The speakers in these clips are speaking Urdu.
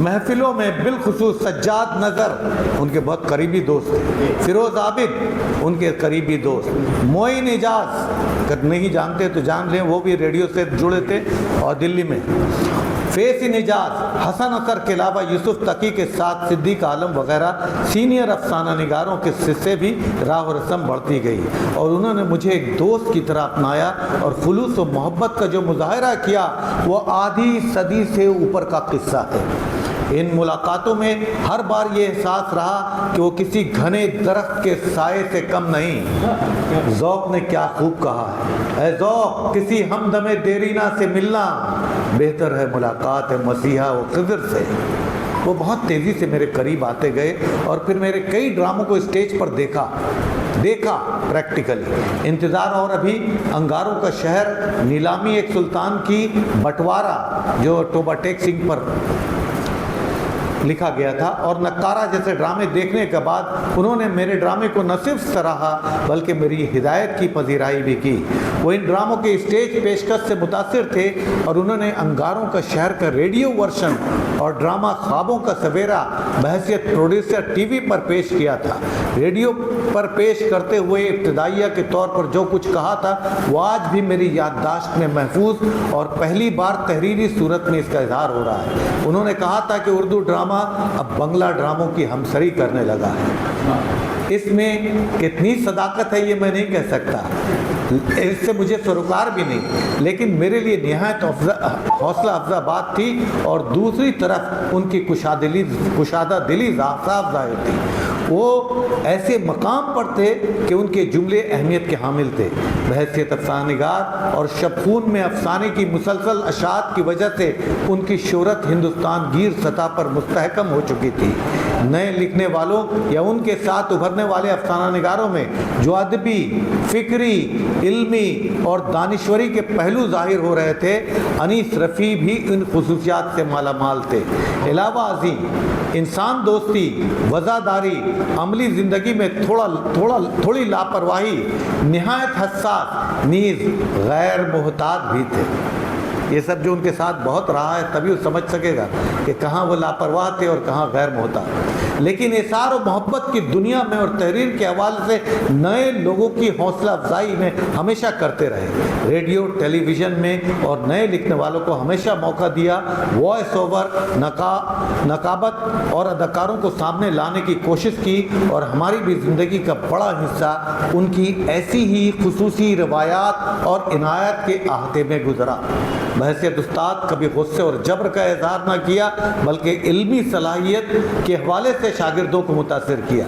محفلوں میں بالخصوص سجاد نظر ان کے بہت قریبی دوست تھے، فیروز عابد ان کے قریبی دوست، معین اجاز اگر نہیں جانتے تو جان لیں، وہ بھی ریڈیو سے جڑے تھے اور دلی میں، فیض نجاز، حسن اثر کے علاوہ یوسف تقی کے ساتھ صدیق عالم وغیرہ سینئر افسانہ نگاروں کے سے بھی راہ و رسم بڑھتی گئی اور انہوں نے مجھے ایک دوست کی طرح اپنایا اور خلوص و محبت کا جو مظاہرہ کیا وہ آدھی صدی سے اوپر کا قصہ ہے۔ ان ملاقاتوں میں ہر بار یہ احساس رہا کہ وہ کسی گھنے درخت کے سائے سے کم نہیں۔ ذوق نے کیا خوب کہا ہے، اے ذوق کسی ہمدم دیرینہ سے ملنا بہتر ہے ملاقات مسیحا و خضر سے۔ وہ بہت تیزی سے میرے قریب آتے گئے اور پھر میرے کئی ڈراموں کو اسٹیج پر دیکھا پریکٹیکلی۔ انتظار اور ابھی، انگاروں کا شہر، نیلامی ایک سلطان کی بٹوارہ جو ٹوبا ٹیک سنگھ پر لکھا گیا تھا، اور نکارہ جیسے ڈرامے دیکھنے کے بعد انہوں نے میرے ڈرامے کو نہ صرف سراہا بلکہ میری ہدایت کی پذیرائی بھی کی۔ وہ ان ڈراموں کے اسٹیج پیشکش سے متاثر تھے اور انہوں نے انگاروں کا شہر کا ریڈیو ورژن اور ڈرامہ خوابوں کا سویرا بحیثیت پروڈیوسر ٹی وی پر پیش کیا تھا۔ ریڈیو پر پیش کرتے ہوئے ابتدائیہ کے طور پر جو کچھ کہا تھا وہ آج بھی میری یادداشت میں محفوظ اور پہلی بار تحریری صورت میں اس کا اظہار ہو رہا ہے۔ انہوں نے کہا تھا کہ اردو ڈرامہ اب بنگلہ ڈراموں کی ہمسری کرنے لگا ہے۔ اس میں کتنی صداقت ہے یہ میں نہیں کہہ سکتا، اس سے مجھے سروکار بھی نہیں، لیکن میرے لیے نہایت حوصلہ افزا بات تھی اور دوسری طرف ان کی کشادہ دلی صاف ظاہر تھی۔ وہ ایسے مقام پر تھے کہ ان کے جملے اہمیت کے حامل تھے۔ بحیثیت افسانہ نگار اور شبخون میں افسانے کی مسلسل اشاعت کی وجہ سے ان کی شہرت ہندوستان گیر سطح پر مستحکم ہو چکی تھی۔ نئے لکھنے والوں یا ان کے ساتھ ابھرنے والے افسانہ نگاروں میں جو ادبی، فکری، علمی اور دانشوری کے پہلو ظاہر ہو رہے تھے، انیس رفیع بھی ان خصوصیات سے مالا مال تھے۔ علاوہ ازیں انسان دوستی، وفاداری، عملی زندگی میں تھوڑی لاپرواہی، نہایت حساس نیز غیر محتاط بھی تھے۔ یہ سب جو ان کے ساتھ بہت رہا ہے تبھی وہ سمجھ سکے گا کہ کہاں وہ لاپرواہ تھے اور کہاں غیر محتاط۔ لیکن اثار و محبت کی دنیا میں اور تحریر کے حوالے سے نئے لوگوں کی حوصلہ افزائی میں ہمیشہ کرتے رہے۔ ریڈیو، ٹیلی ویژن میں اور نئے لکھنے والوں کو ہمیشہ موقع دیا، وائس اوور، نقابت اور اداکاروں کو سامنے لانے کی کوشش کی اور ہماری بھی زندگی کا بڑا حصہ ان کی ایسی ہی خصوصی روایات اور عنایت کے احاطے میں گزرا۔ بحیثیت استاد کبھی غصے اور جبر کا اظہار نہ کیا بلکہ علمی صلاحیت کے حوالے سے شاگردوں کو متاثر کیا۔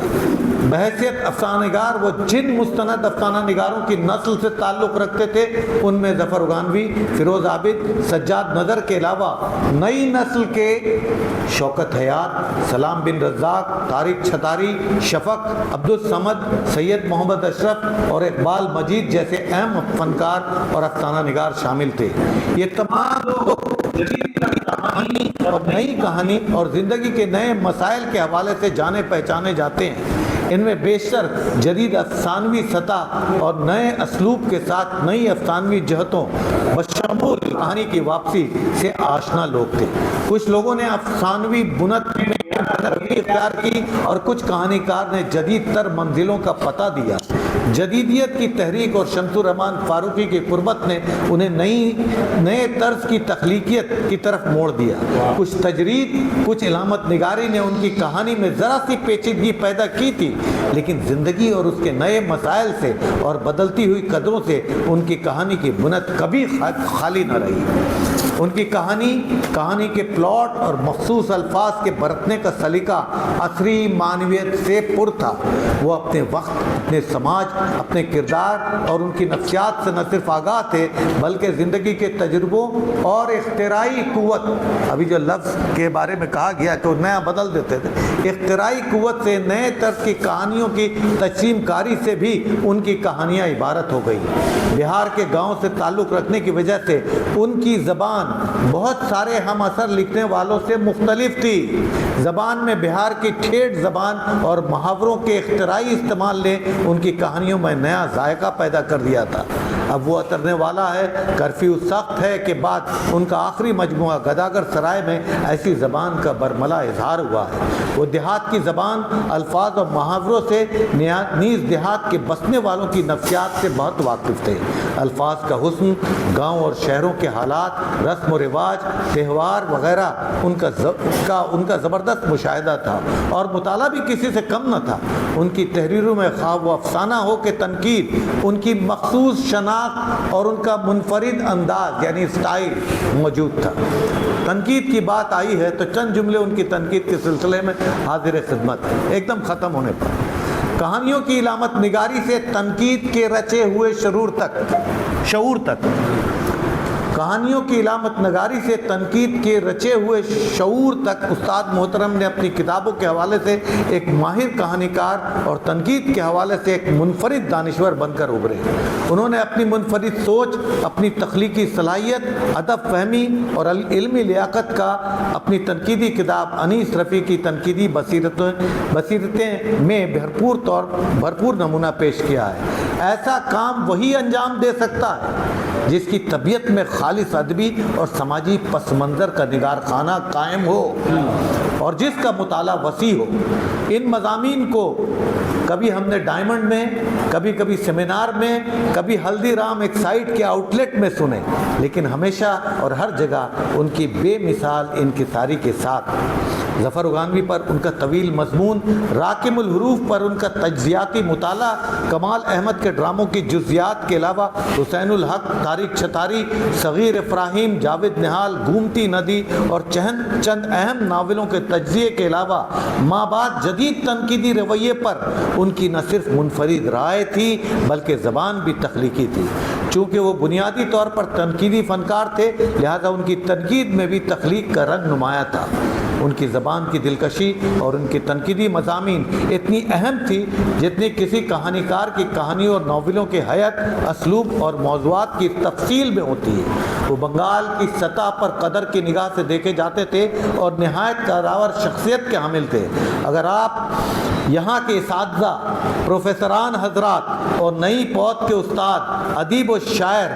بحیثیت افسانہ نگار وہ جن مستند افسانہ نگاروں کی نسل سے تعلق رکھتے تھے ان میں ظفر گانوی، فیروز عابد، سجاد نظر کے علاوہ نئی نسل کے شوکت حیات، سلام بن رزاق، طارق چھتاری، شفق، عبدالصمد، سید محمد اشرف اور اقبال مجید جیسے اہم فنکار اور افسانہ نگار شامل تھے۔ یہ تمام لوگ نئی کہانی اور زندگی کے نئے مسائل کے حوالے سے جانے پہچانے جاتے ہیں۔ ان میں بیشتر جدید افسانوی سطح اور نئے اسلوب کے ساتھ نئی افسانوی جہتوں بشمول کہانی کی واپسی سے آشنا لوگ تھے۔ کچھ لوگوں نے افسانوی بنت میں اختیار کی اور کچھ کہانی کار نے جدید تر منزلوں کا پتہ دیا۔ جدیدیت کی تحریک اور شمس الرحمن فاروقی کی قربت نے انہیں نئے طرز کی تخلیقیت کی طرف موڑ دیا۔ کچھ تجرید، کچھ علامت نگاری نے ان کی کہانی میں ذرا سی پیچیدگی پیدا کی تھی، لیکن زندگی اور اس کے نئے مسائل سے اور بدلتی ہوئی قدروں سے ان کی کہانی کی بنت کبھی خالی نہ رہی۔ ان کی کہانی کے پلاٹ اور مخصوص الفاظ کے برتنے کا سلیقہ عصری معنویت سے پر تھا۔ وہ اپنے وقت، اپنے سماج، اپنے کردار اور ان کی نفسیات سے نہ صرف آگاہ تھے بلکہ زندگی کے تجربوں اور اختراعی قوت، ابھی جو لفظ کے بارے میں کہا گیا کہ وہ نیا بدل دیتے تھے، اختراعی قوت سے نئے طرز کی کہانیوں کی تجسیم کاری سے بھی ان کی کہانیاں عبارت ہو گئی۔ بہار کے گاؤں سے تعلق رکھنے کی وجہ سے ان کی زبان بہت سارے ہم اثر لکھنے والوں سے مختلف تھی۔ زبان میں بہار کی ٹھیٹھ زبان اور محاوروں کے اختراعی استعمال نے ان کی کہانیوں میں نیا ذائقہ پیدا کر دیا تھا۔ اب وہ اترنے والا ہے، کرفیو سخت ہے کے بعد ان کا آخری مجموعہ گداگر سرائے میں ایسی زبان کا برملا اظہار ہوا ہے۔ وہ دیہات کی زبان، الفاظ اور محاوروں سے نیز دیہات کے بسنے والوں کی نفسیات سے بہت واقف تھے۔ الفاظ کا حسن، گاؤں اور شہروں کے حالات، رسم و رواج، تہوار وغیرہ ان کا زبردست مشاہدہ تھا، اور مطالعہ بھی کسی سے کم نہ تھا۔ ان کی تحریروں میں خواہ و افسانہ ہو کہ تنقید، ان کی مخصوص شناخت اور ان کا منفرد انداز یعنی سٹائل موجود تھا۔ تنقید کی بات آئی ہے تو چند جملے ان کی تنقید کے سلسلے میں حاضر خدمت ہے۔ ایک دم ختم ہونے پر کہانیوں کی علامت نگاری سے تنقید کے رچے ہوئے شعور تک کہانیوں کی علامت نگاری سے تنقید کے رچے ہوئے شعور تک استاد محترم نے اپنی کتابوں کے حوالے سے ایک ماہر کہانیکار اور تنقید کے حوالے سے ایک منفرد دانشور بن کر ابھرے۔ انہوں نے اپنی منفرد سوچ، اپنی تخلیقی صلاحیت، ادب فہمی اور علمی لیاقت کا اپنی تنقیدی کتاب انیس رفیع کی تنقیدی بصیرتیں میں بھرپور نمونہ پیش کیا ہے۔ ایسا کام وہی انجام دے سکتا ہے جس کی طبیعت میں خالص ادبی اور سماجی پس منظر کا نگار خانہ قائم ہو اور جس کا مطالعہ وسیع ہو۔ ان مضامین کو کبھی ہم نے ڈائمنڈ میں، کبھی سیمینار میں، کبھی ہلدی رام ایک سائٹ کے آؤٹ لیٹ میں سنے، لیکن ہمیشہ اور ہر جگہ ان کی بے مثال انکساری کے ساتھ ظفر اگانوی پر ان کا طویل مضمون، راکم الحروف پر ان کا تجزیاتی مطالعہ، کمال احمد کے ڈراموں کی جزیات کے علاوہ حسین الحق، طارق چھتاری، صغیر افراہیم، جاوید نہال، گومتی ندی اور چند اہم ناولوں کے تجزیے کے علاوہ مابعد جدید تنقیدی رویے پر ان کی نہ صرف منفرد رائے تھی بلکہ زبان بھی تخلیقی تھی۔ چونکہ وہ بنیادی طور پر تنقیدی فنکار تھے، لہذا ان کی تنقید میں بھی تخلیق کا رنگ نمایاں تھا۔ ان کی زبان کی دلکشی اور ان کی تنقیدی مضامین اتنی اہم تھی جتنی کسی کہانی کار کی کہانیوں اور ناولوں کے حیت، اسلوب اور موضوعات کی تفصیل میں ہوتی ہے۔ وہ بنگال کی سطح پر قدر کی نگاہ سے دیکھے جاتے تھے اور نہایت قداور شخصیت کے حامل تھے۔ اگر آپ یہاں کے اساتذہ، پروفیسران حضرات اور نئی پود کے استاد، ادیب و شاعر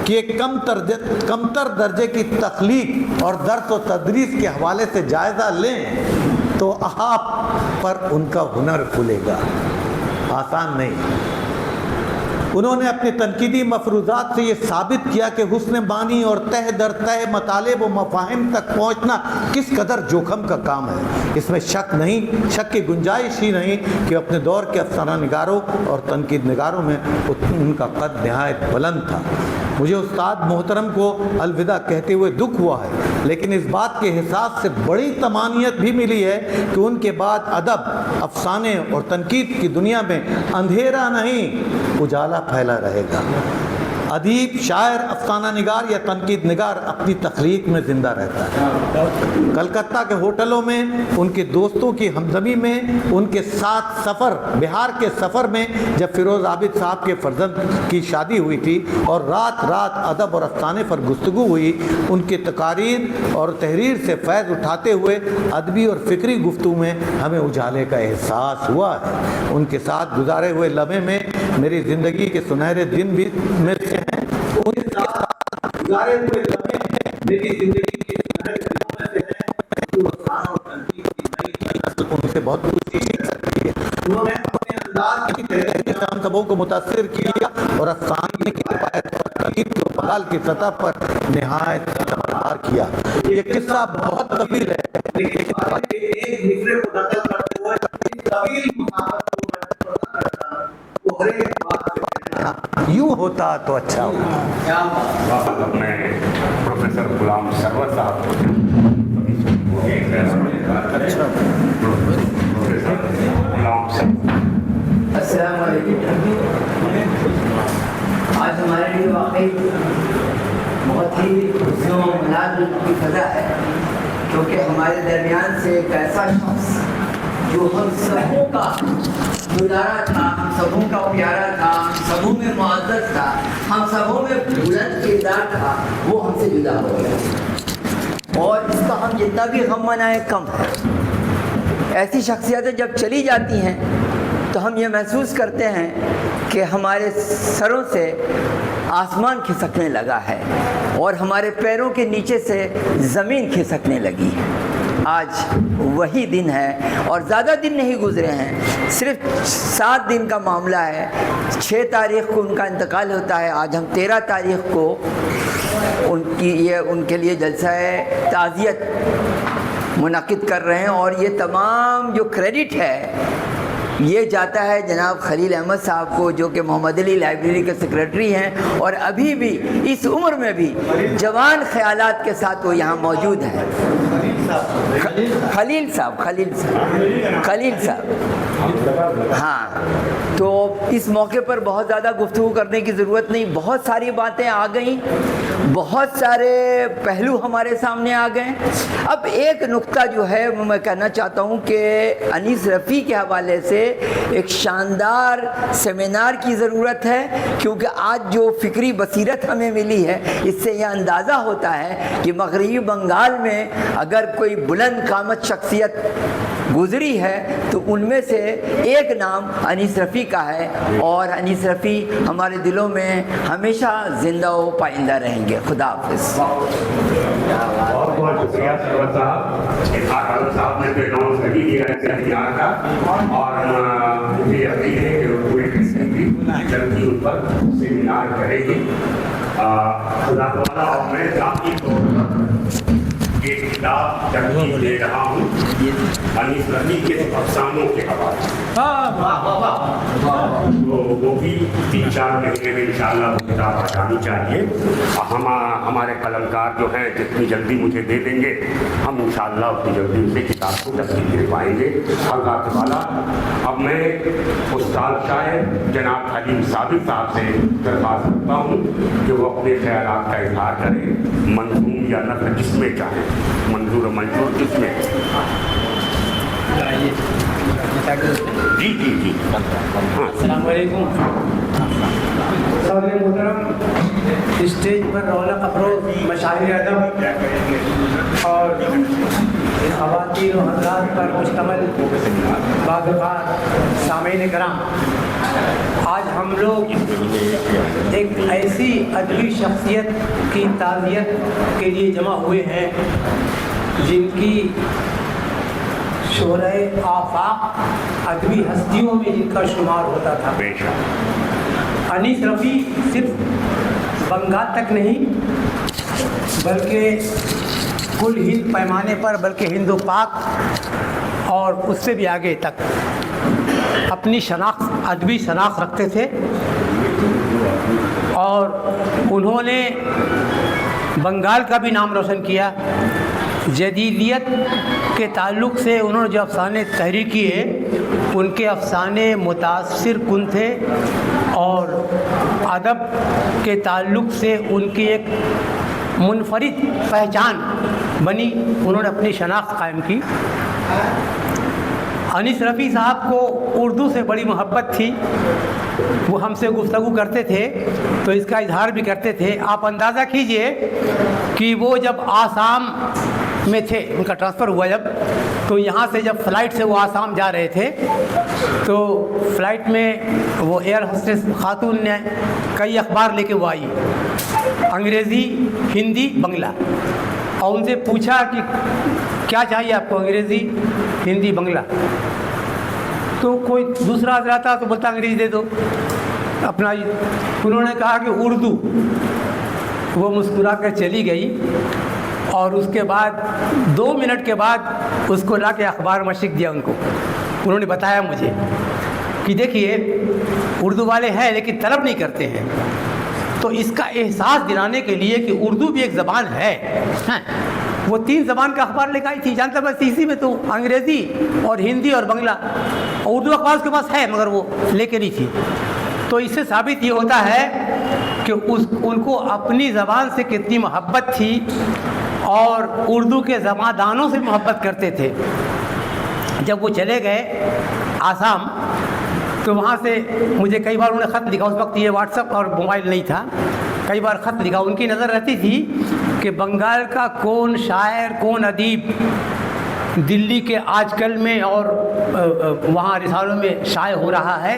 کے کمتر درجے کی تخلیق اور درس و تدریس کے حوالے سے جائزہ لیں تو آپ پر ان کا ہنر کھلے گا۔ آسان نہیں۔ انہوں نے اپنے تنقیدی مفروضات سے یہ ثابت کیا کہ حسن بانی اور تہ در تہ مطالب و مفاہیم تک پہنچنا کس قدر جوخم کا کام ہے۔ اس میں شک کی گنجائش ہی نہیں کہ اپنے دور کے افسانہ نگاروں اور تنقید نگاروں میں ان کا قد نہایت بلند تھا۔ مجھے استاد محترم کو الوداع کہتے ہوئے دکھ ہوا ہے، لیکن اس بات کے احساس سے بڑی طمانینت بھی ملی ہے کہ ان کے بعد ادب، افسانے اور تنقید کی دنیا میں اندھیرا نہیں، اجالا پھیلا رہے گا۔ ادیب، شاعر، افسانہ نگار یا تنقید نگار اپنی تخلیق میں زندہ رہتا ہے۔ کلکتہ کے ہوٹلوں میں، ان کے دوستوں کی ہمدمی میں، ان کے ساتھ سفر، بہار کے سفر میں جب فیروز عابد صاحب کے فرزند کی شادی ہوئی تھی اور رات رات ادب اور افسانے پر گفتگو ہوئی، ان کی تقاریر اور تحریر سے فیض اٹھاتے ہوئے ادبی اور فکری گفتگو میں ہمیں اجالے کا احساس ہوا ہے۔ ان کے ساتھ گزارے ہوئے لمحے میں میری زندگی کے سنہرے دن بھی میں سے ہیں۔ ان کے ساتھ گزارے ہوئے لمحے میری زندگی کے سنہرے دنوں میں سے ہیں۔ جو افسانہ اور تنقید کی نئی نسل ان سے بہت کچھ سیکھ سکتی ہے۔ انہوں نے اپنے انداز کی تحریر سے ہم سبوں کو متاثر کیا اور افسانے کی روایت اور تنقید کو بغال کی سطح پر نہایت برقرار کیا۔ یہ قصہ بہت طویل ہے، لیکن ایک دوسرے کو نقل کرتے ہوئے اس طویل مسافت کو میں کرتا ہوں۔ وہ ہر ایک بات یوں ہوتا تو اچھا ہوتا۔ واپس میں پروفیسر غلام سرور صاحب السلام علیکم۔ آج ہمارے لیے واقعی بہت ہی خوشی و منال کی فضا ہے، کیونکہ ہمارے درمیان سے ایک ایسا شخص جو ہم سبوں کا دلارا تھا، ہم سبوں کا پیارا تھا، ہم سبوں میں معزز تھا، ہم سبوں میں بلند کردار تھا، وہ ہم سے جدا ہو گیا اور اس کا ہم جتنا بھی غم منائیں کم ہے۔ ایسی شخصیتیں جب چلی جاتی ہیں تو ہم یہ محسوس کرتے ہیں کہ ہمارے سروں سے آسمان کھسکنے لگا ہے اور ہمارے پیروں کے نیچے سے زمین کھسکنے لگی ہے۔ آج وہی دن ہے اور زیادہ دن نہیں گزرے ہیں، صرف 7 دن کا معاملہ ہے۔ 6 تاریخ کو ان کا انتقال ہوتا ہے، آج ہم 13 تاریخ کو ان کے لیے جلسہ تعزیت منعقد کر رہے ہیں، اور یہ تمام جو کریڈٹ ہے یہ جاتا ہے جناب خلیل احمد صاحب کو، جو کہ محمد علی لائبریری کے سیکریٹری ہیں اور ابھی بھی اس عمر میں بھی جوان خیالات کے ساتھ وہ یہاں موجود ہیں۔ خلیل صاحب ہاں، تو اس موقع پر بہت زیادہ گفتگو کرنے کی ضرورت نہیں، بہت ساری باتیں آ گئیں، بہت سارے پہلو ہمارے سامنے آ گئے۔ اب ایک نقطہ جو ہے وہ میں کہنا چاہتا ہوں کہ انیس رفیع کے حوالے سے ایک شاندار سیمینار کی ضرورت ہے، کیونکہ آج جو فکری بصیرت ہمیں ملی ہے اس سے یہ اندازہ ہوتا ہے کہ مغربی بنگال میں اگر کوئی بلند قامت شخصیت گزری ہے تو ان میں سے ایک نام انیس رفیع کا ہے، اور انیس رفیع ہمارے دلوں میں ہمیشہ زندہ و پائندہ رہیں گے۔ خدا حافظ۔ بہت بہت شکریہ سرور صاحب، صاحب نے تو اناؤنس کر ہی دیا ہے اختیار کا، اور مجھے یقین ہے کہ پوری قسم کی جلدی ان پر سیمینار کرے گی۔ خدا تعالیٰ اور میں ذاتی طور پر یہ کتاب ترتیب دے رہا ہوں انیس رفیع کے افسانوں کے حوالے، تو وہ بھی 3-4 مہینے میں انشاءاللہ وہ کتاب آ جانی چاہیے۔ ہمارے قلمکار جو ہیں جتنی جلدی مجھے دے دیں گے ہم انشاءاللہ اتنی جلدی اسے کتاب کو ترتیب دے پائیں گے۔ اللہ تعالیٰ اب میں استاد شاعر جناب حلیم ثابت صاحب سے درخواست کرتا ہوں کہ وہ اپنے خیالات کا اظہار کریں، منظوم یا نثر جس میں چاہیں، منظور و منشور جس میں۔ جی السلام علیکم۔ صدر محترم، اسٹیج پر رونق افروز مشاہیر ادب اور خواتین و حضرات پر مشتمل باوقار سامعین کرام، آج ہم لوگ ایک ایسی ادبی شخصیت کی تعزیت کے لیے جمع ہوئے ہیں جن کی شعرۂ آفاق ادبی ہستیوں میں جن کا شمار ہوتا تھا۔ انیس رفیع صرف بنگال تک نہیں بلکہ کل ہند پیمانے پر، بلکہ ہند و پاک اور اس سے بھی آگے تک اپنی شناخت، ادبی شناخت رکھتے تھے، اور انہوں نے بنگال کا بھی نام روشن کیا۔ جدیدیت کے تعلق سے انہوں نے جو افسانے تحریر کیے ان کے افسانے متاثر کن تھے، اور ادب کے تعلق سے ان کی ایک منفرد پہچان بنی، انہوں نے اپنی شناخت قائم کی۔ انیس رفیع صاحب کو اردو سے بڑی محبت تھی، وہ ہم سے گفتگو کرتے تھے تو اس کا اظہار بھی کرتے تھے۔ آپ اندازہ کیجئے کہ وہ جب آسام میں تھے، ان کا ٹرانسفر ہوا جب، تو یہاں سے جب فلائٹ سے وہ آسام جا رہے تھے تو فلائٹ میں وہ ایئر ہوسٹس خاتون نے کئی اخبار لے کے وہ آئی، انگریزی، ہندی، بنگلہ، اور ان سے پوچھا کہ کیا چاہیے آپ کو، انگریزی، ہندی، بنگلہ؟ تو کوئی دوسرا حضرات تھا تو بولتا انگریزی دے دو اپنا، انہوں نے کہا کہ اردو۔ وہ مسکرا کر چلی گئی، اور اس کے بعد 2 منٹ کے بعد اس کو لا کے اخبار مشق دیا ان کو۔ انہوں نے بتایا مجھے کہ دیکھیے اردو والے ہیں لیکن طلب نہیں کرتے ہیں، تو اس کا احساس دلانے کے لیے کہ اردو بھی ایک زبان ہے۔ وہ 3 زبان کا اخبار لے کے آئی تھی، جانتا بس اسی میں تو انگریزی اور ہندی اور بنگلہ، اردو اخبار اس کے پاس ہے مگر وہ لے کے نہیں تھی۔ تو اس سے ثابت یہ ہوتا ہے کہ ان کو اپنی زبان سے کتنی محبت تھی، اور اردو کے زباندانوں سے محبت کرتے تھے۔ جب وہ چلے گئے آسام تو وہاں سے مجھے کئی بار انہوں نے خط لکھا، اس وقت یہ واٹس ایپ اور موبائل نہیں تھا، کئی بار خط لکھا۔ ان کی نظر رہتی تھی کہ بنگال کا کون شاعر، کون ادیب دلی کے آج کل میں اور وہاں رسالوں میں شائع ہو رہا ہے،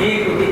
1-2